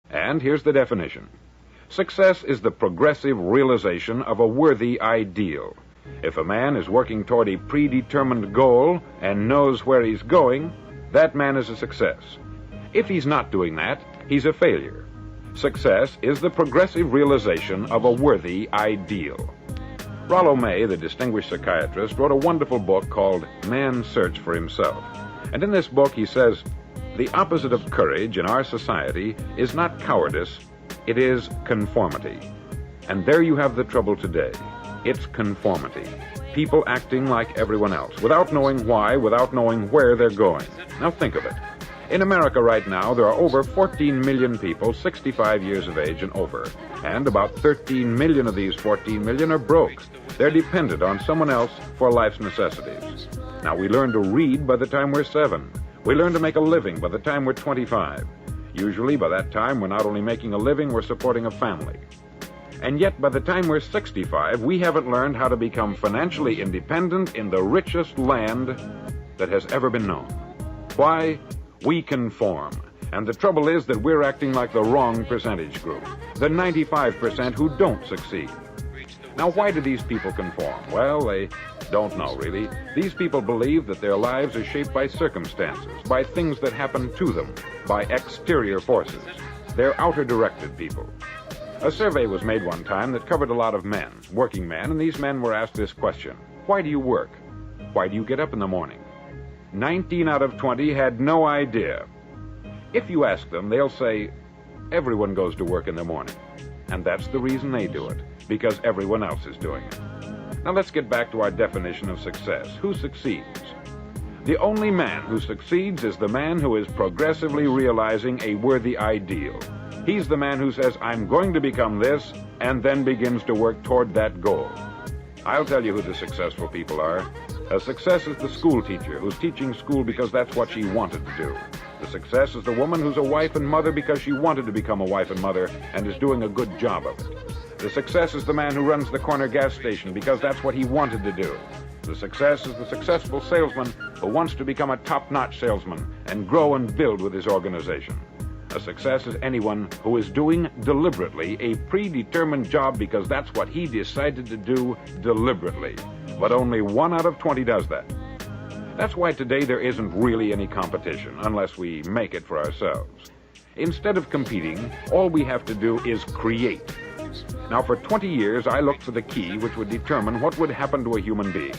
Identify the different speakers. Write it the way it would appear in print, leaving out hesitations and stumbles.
Speaker 1: And here's the definition. Success is the progressive realization of a worthy ideal. If a man is working toward a predetermined goal and knows where he's going, that man is a success. If he's not doing that, he's a failure. Success is the progressive realization of a worthy ideal. Rollo May, the distinguished psychiatrist, wrote a wonderful book called Man's Search for Himself. And in this book he says, the opposite of courage in our society is not cowardice, it is conformity. And there you have the trouble today. It's conformity. People acting like everyone else, without knowing why, without knowing where they're going. Now think of it. In America right now, there are over 14 million people 65 years of age and over. And about 13 million of these 14 million are broke. They're dependent on someone else for life's necessities. Now, we learn to read by the time we're 7. We learn to make a living by the time we're 25. Usually, by that time, we're not only making a living, we're supporting a family. And yet, by the time we're 65, we haven't learned how to become financially independent in the richest land that has ever been known. Why? We conform. And the trouble is that we're acting like the wrong percentage group, the 95% who don't succeed. Now, why do these people conform? Well, they don't know, really. These people believe that their lives are shaped by circumstances, by things that happen to them, by exterior forces. They're outer-directed people. A survey was made one time that covered a lot of men, working men, and these men were asked this question. Why do you work? Why do you get up in the morning? 19 out of 20 had no idea. If you ask them, they'll say, everyone goes to work in the morning. And that's the reason they do it, because everyone else is doing it. Now let's get back to our definition of success. Who succeeds? The only man who succeeds is the man who is progressively realizing a worthy ideal. He's the man who says, I'm going to become this, and then begins to work toward that goal. I'll tell you who the successful people are. A success is the school teacher who's teaching school because that's what she wanted to do. The success is the woman who's a wife and mother because she wanted to become a wife and mother and is doing a good job of it. The success is the man who runs the corner gas station because that's what he wanted to do. The success is the successful salesman who wants to become a top-notch salesman and grow and build with his organization. A success is anyone who is doing deliberately a predetermined job because that's what he decided to do deliberately. But only 1 out of 20 does that. That's why today there isn't really any competition unless we make it for ourselves. Instead of competing, all we have to do is create. Now, for 20 years, I looked for the key which would determine what would happen to a human being.